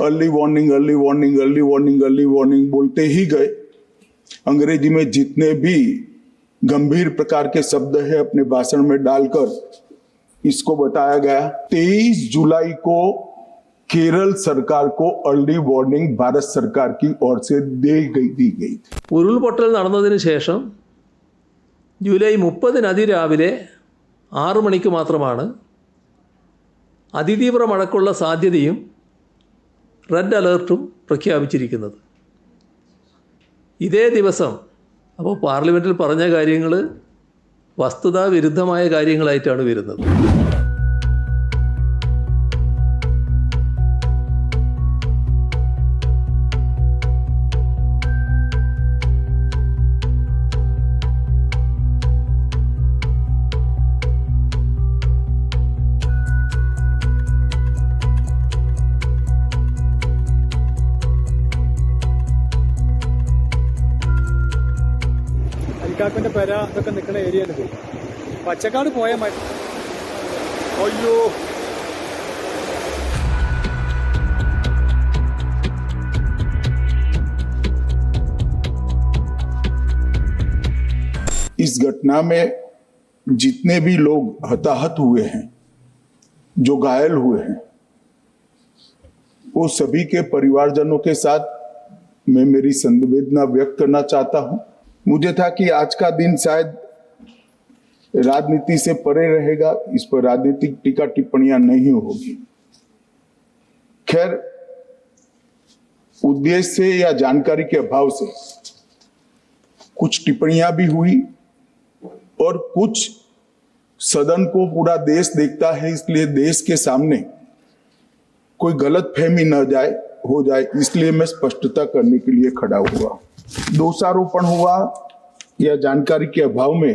Early warning early warning early warning early warning बोलते ही गए। अंग्रेजी में जितने भी गंभीर प्रकार के शब्द है अपने भाषण में डालकर इसको बताया गया। 23 जुलाई को केरल सरकार को अर्ली वार्निंग भारत सरकार की ओर से दी गई थी। ഉരുൾപൊട്ടൽ നടന്നതിന് ശേഷം ജൂലൈ 30 അതിരാവിലെ 6 മണിക്ക് മാത്രമാണ് അതിതീവ്ര മഴയ്ക്കുള്ള സാധ്യതയും റെഡ് അലേർട്ടും പ്രഖ്യാപിച്ചിരിക്കുന്നത്. ഇതേ ദിവസം അപ്പോൾ പാർലമെൻറ്റിൽ പറഞ്ഞ കാര്യങ്ങൾ വസ്തുതാ വിരുദ്ധമായ കാര്യങ്ങളായിട്ടാണ് വരുന്നത്. അലിക്കാക്കന്റെ പെര ഇതൊക്കെ നിൽക്കുന്ന ഏരിയ ഉണ്ട്. പച്ചക്കാട് പോയാൽ മതി. അയ്യോ, इस घटना में जितने भी लोग हताहत हुए हैं, जो घायल हुए हैं, वो सभी के परिवारजनों के साथ मैं मेरी संवेदना व्यक्त करना चाहता हूं। मुझे था कि आज का दिन शायद राजनीति से परे रहेगा, इस पर राजनीतिक टीका टिप्पणियां नहीं होगी। खैर, उद्देश्य से या जानकारी के अभाव से कुछ टिप्पणियां भी हुई और कुछ सदन को पूरा देश देखता है, इसलिए देश के सामने कोई गलत फहमी न हो जाए, इसलिए मैं स्पष्टता करने के लिए खड़ा हुआ। दोषारोपण हुआ या जानकारी के अभाव में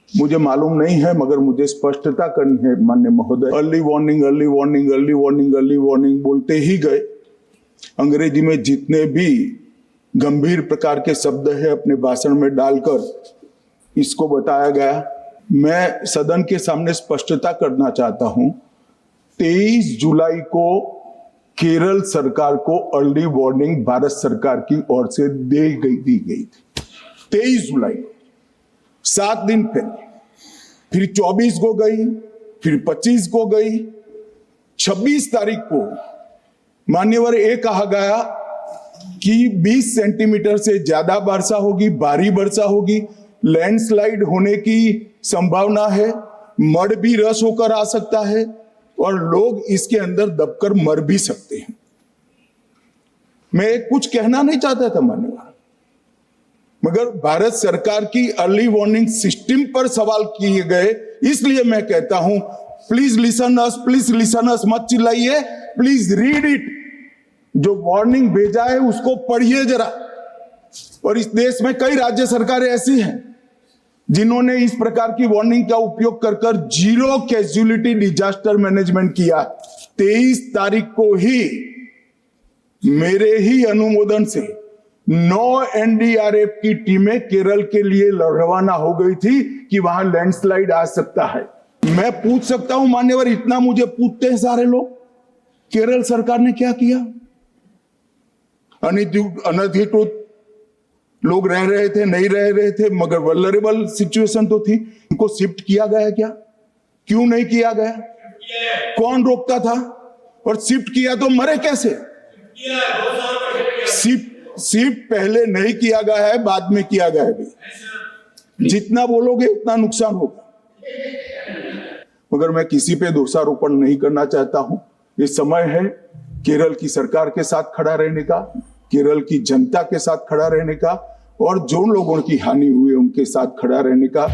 मुझे मालूम नहीं है, मगर मुझे स्पष्टता करनी है माननीय महोदय। Early warning early warning early warning early warning बोलते ही गए। अंग्रेजी में जितने भी गंभीर प्रकार के शब्द है अपने भाषण में डालकर इसको बताया गया। मैं सदन के सामने स्पष्टता करना चाहता हूं, 23 जुलाई को केरल सरकार को अर्ली वार्निंग भारत सरकार की ओर से दी गई थी। 23 जुलाई को 7 दिन पहले, फिर 24 को गई, फिर 25 को गई, 26 तारीख को मान्यवर ये कहा गया कि 20 सेंटीमीटर से ज्यादा वर्षा होगी, भारी वर्षा होगी, लैंडस्लाइड होने की संभावना है, मड भी रस होकर आ सकता है और लोग इसके अंदर दबकर मर भी सकते हैं। मैं कुछ कहना नहीं चाहता था मान्यवर, मगर भारत सरकार की अर्ली वार्निंग सिस्टम पर सवाल किए गए, इसलिए मैं कहता हूं प्लीज लिसन अस, मत चिल्लाइए, प्लीज रीड इट। जो वार्निंग भेजा है उसको पढ़िए जरा। और इस देश में कई राज्य सरकारें ऐसी हैं जिन्होंने इस प्रकार की वार्निंग का उपयोग कर जीरो कैजुअलिटी डिजास्टर मैनेजमेंट किया। 23 तारीख को ही मेरे ही अनुमोदन से 9 एनडीआरएफ की टीमें केरल के लिए रवाना हो गई थी कि वहां लैंडस्लाइड आ सकता है। मैं पूछ सकता हूं मान्यवर, इतना मुझे पूछते हैं सारे लोग, केरल सरकार ने क्या किया? अनधिकृत लोग रह रहे थे, नहीं रह रहे थे, मगर वल्नरेबल सिचुएशन तो थी। उनको शिफ्ट किया गया क्या? क्यों नहीं किया गया? कौन रोकता था? और शिफ्ट किया तो मरे कैसे? शिफ्ट पहले नहीं किया गया है, बाद में किया गया है। जितना बोलोगे उतना नुकसान होगा। मगर मैं किसी पे दोषारोपण नहीं करना चाहता हूं। ये समय है केरल की सरकार के साथ खड़ा रहने का, केरल की जनता के साथ खड़ा रहने का और जो लोगों की हानि हुई उनके साथ खड़ा रहने का।